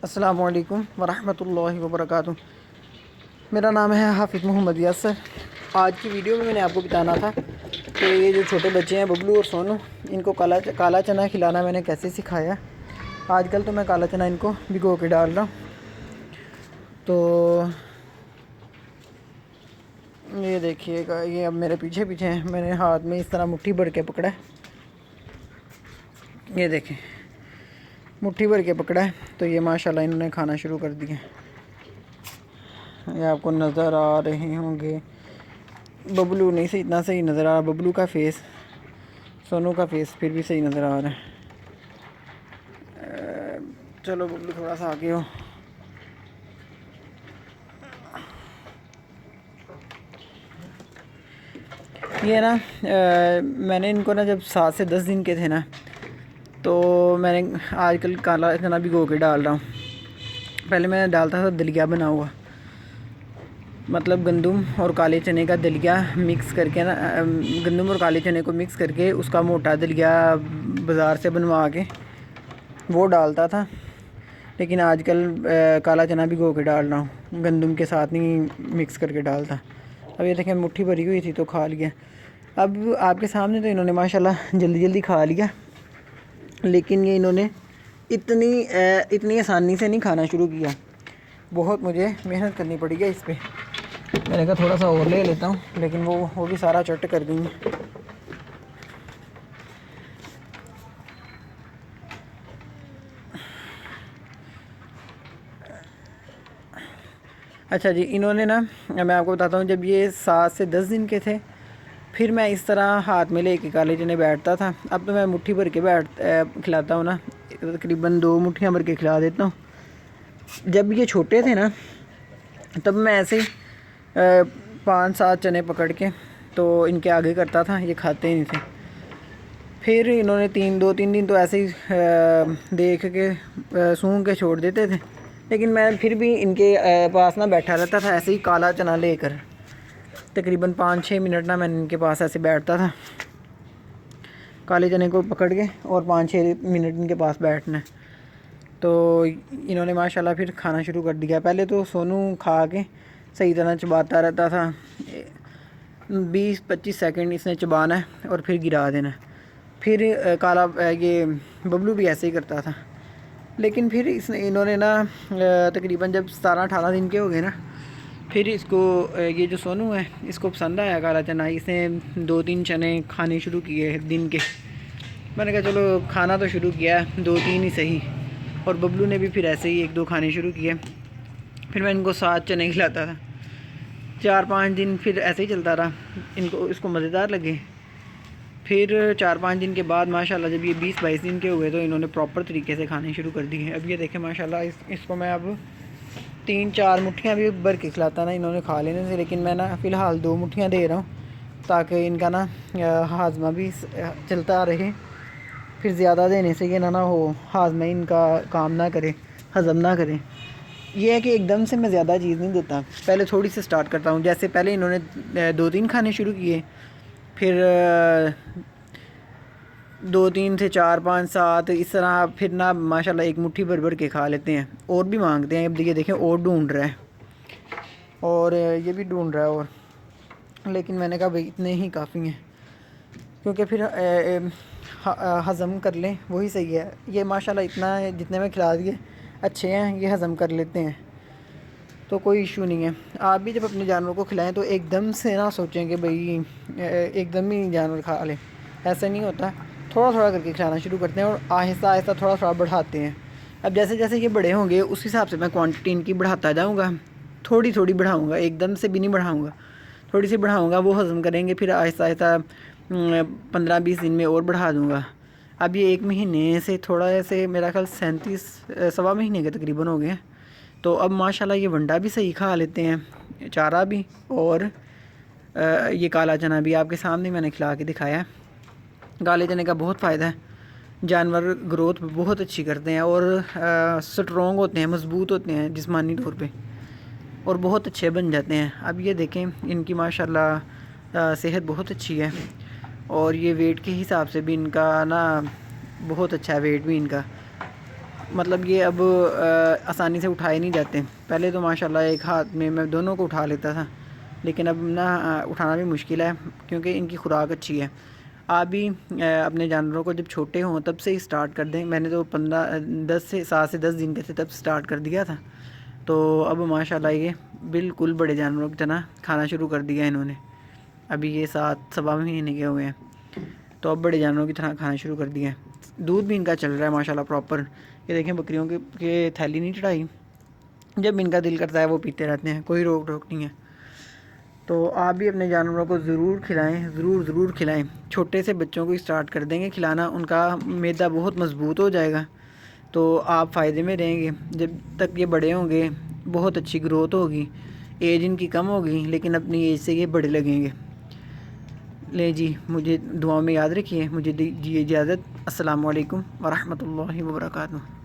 अस्सलामु अलैकुम वरहमतुल्लाहि वबरकातुहू। मेरा नाम है हाफिज़ मोहम्मद यासर। आज की वीडियो में मैंने आपको बताना था कि ये जो छोटे बच्चे हैं बबलू और सोनू, इनको काला चना खिलाना मैंने कैसे सिखाया। आजकल तो मैं काला चना इनको भिगो के डाल रहा हूँ। तो ये देखिएगा, ये अब मेरे पीछे पीछे हैं। मैंने हाथ में इस तरह मुट्ठी भर के पकड़ा है, ये देखें, मुट्ठी भर के पकड़ा है। तो ये माशाल्लाह इन्होंने खाना शुरू कर दिया। ये आपको नज़र आ रहे होंगे। बबलू नहीं से इतना सही नज़र आ रहा, बबलू का फेस, सोनू का फेस फिर भी सही नज़र आ रहा है। चलो बबलू थोड़ा सा आगे हो। ये ना मैंने इनको ना जब 7 से 10 दिन के थे ना, तो मैंने आजकल काला चना भिगो के डाल रहा हूँ। पहले मैं डालता था दलिया बना हुआ, मतलब गंदम और काले चने का दलिया मिक्स करके ना, गंदम और काले चने को मिक्स करके उसका मोटा दलिया बाज़ार से बनवा के वो डालता था। लेकिन आजकल काला चना भिगो के डाल रहा हूँ, गंदम के साथ नहीं मिक्स करके डालता। अब ये देखें, मुट्ठी भरी हुई थी तो खा लिया। अब आपके सामने तो इन्होंने माशाल्लाह जल्दी जल्दी खा लिया, लेकिन ये इन्होंने इतनी आसानी से नहीं खाना शुरू किया। बहुत मुझे मेहनत करनी पड़ी है इस पर। मैंने कहा थोड़ा सा और ले लेता हूँ, लेकिन वो भी सारा चट कर दी। अच्छा जी, इन्होंने ना, मैं आपको बताता हूँ, जब ये 7 से 10 दिन के थे, फिर मैं इस तरह हाथ में लेके काले चने बैठता था। अब तो मैं मुट्ठी भर के खिलाता हूँ ना, तकरीबन 2 मुट्ठियाँ भर के खिला देता हूँ। जब ये छोटे थे ना, तब मैं ऐसे 5-7 चने पकड़ के तो इनके आगे करता था, ये खाते ही नहीं थे। फिर इन्होंने 2-3 दिन तो ऐसे ही देख के सूंघ के छोड़ देते थे, लेकिन मैं फिर भी इनके पास ना बैठा रहता था ऐसे ही काला चना लेकर। तकरीबन 5-6 मिनट ना मैंने इनके पास ऐसे बैठता था, काले चने को पकड़ के, और 5-6 मिनट इनके पास बैठना है। तो इन्होंने माशाल्लाह फिर खाना शुरू कर दिया। पहले तो सोनू खा के सही तरह चबाता रहता था, 20-25 सेकंड इसने चबाना है और फिर गिरा देना है। फिर ये बबलू भी ऐसे ही करता था। लेकिन फिर इन्होंने ना तकरीबन जब 17-18 दिन के हो गए ना, फिर इसको ये जो सोनू है इसको पसंद आया काला चना। इसने 2-3 चने खाने शुरू किए दिन के। मैंने कहा चलो खाना तो शुरू किया, 2-3 ही सही। और बबलू ने भी फिर ऐसे ही 1-2 खाने शुरू किए। फिर मैं इनको 7 चने खिलाता था। 4-5 दिन फिर ऐसे ही चलता रहा, इसको मज़ेदार लगे। फिर 4-5 दिन के बाद माशाल्लाह जब ये 20-22 दिन के हुए तो इन्होंने प्रॉपर तरीके से खाने शुरू कर दिए। अब ये देखें माशाल्लाह, इसको मैं अब 3-4 मुट्ठियाँ भी भर के खिलाता ना, इन्होंने खा लेने से। लेकिन मैं ना फ़िलहाल 2 मुट्ठियाँ दे रहा हूँ, ताकि इनका ना हाजमा भी चलता रहे। फिर ज़्यादा देने से ये ना हो हाजमा इनका काम ना करे, हज़म ना करे। ये है कि एकदम से मैं ज़्यादा चीज़ नहीं देता, पहले थोड़ी सी स्टार्ट करता हूँ। जैसे पहले इन्होंने 2-3 खाने शुरू किए, फिर 2-3 से 4-5-7 इस तरह, फिर ना माशाल्लाह एक मुट्ठी भर भर के खा लेते हैं। और भी मांगते हैं। अब ये देखें, और ढूंढ रहा है, और ये भी ढूंढ रहा है। और लेकिन मैंने कहा भाई इतने ही काफ़ी हैं, क्योंकि फिर हज़म कर लें वही सही है। ये माशाल्लाह इतना है, जितने में खिला दिए अच्छे हैं, ये हज़म कर लेते हैं, तो कोई इशू नहीं है। आप भी जब अपने जानवर को खिलाएं तो एकदम से ना सोचें कि भाई एकदम ही जानवर खा ले, ऐसा नहीं होता। थोड़ा थोड़ा करके खिलाना शुरू करते हैं और आहिस्ता आहिस्ता थोड़ा थोड़ा बढ़ाते हैं। अब जैसे जैसे ये बड़े होंगे उस हिसाब से मैं क्वांटिटी इनकी बढ़ाता जाऊँगा, थोड़ी थोड़ी बढ़ाऊँगा, एकदम से भी नहीं बढ़ाऊँगा, थोड़ी सी बढ़ाऊँगा। वो हज़म करेंगे, फिर आहिस्ता आहिस्ता 15-20 दिन में और बढ़ा दूँगा। अब ये 1 महीने से थोड़ा ऐसे मेरा ख्याल 37 सवा महीने के तकरीबन हो गए हैं। तो अब माशाल्लाह ये वंडा भी सही खा लेते हैं, चारा भी, और ये काला चना भी आपके सामने मैंने खिला के दिखाया है। काले चने का बहुत फ़ायदा है, जानवर ग्रोथ बहुत अच्छी करते हैं और स्ट्रॉन्ग होते हैं, मज़बूत होते हैं जिस्मानी तौर पे, और बहुत अच्छे बन जाते हैं। अब ये देखें, इनकी माशाल्लाह सेहत बहुत अच्छी है, और ये वेट के हिसाब से भी इनका ना बहुत अच्छा है, वेट भी इनका। मतलब ये अब आसानी से उठाए नहीं जाते। पहले तो माशाल्लाह एक हाथ में मैं दोनों को उठा लेता था, लेकिन अब ना उठाना भी मुश्किल है क्योंकि इनकी खुराक अच्छी है। आप भी अपने जानवरों को जब छोटे हों तब से ही स्टार्ट कर दें। मैंने तो 7 से 10 दिन के थे तब स्टार्ट कर दिया था, तो अब माशाल्लाह ये बिल्कुल बड़े जानवरों की तरह खाना शुरू कर दिया इन्होंने। अभी ये 7 सवा महीने के हुए हैं, तो अब बड़े जानवरों की तरह खाना शुरू कर दिया है। दूध भी इनका चल रहा है माशाल्लाह प्रॉपर। ये देखें बकरियों के थैली नहीं चढ़ाई, जब इनका दिल करता है वो पीते रहते हैं, कोई रोक टोक नहीं है। तो आप भी अपने जानवरों को ज़रूर खिलाएं, ज़रूर खिलाएं। छोटे से बच्चों को स्टार्ट कर देंगे खिलाना, उनका मैदा बहुत मज़बूत हो जाएगा, तो आप फ़ायदे में रहेंगे। जब तक ये बड़े होंगे बहुत अच्छी ग्रोथ होगी, एज इनकी कम होगी लेकिन अपनी एज से ये बड़े लगेंगे। ले जी, मुझे दुआ में याद रखिए। मुझे दीजिए इजाज़त। अस्सलामु अलैकुम वरहमतुल्लाहि वबरकातुहू।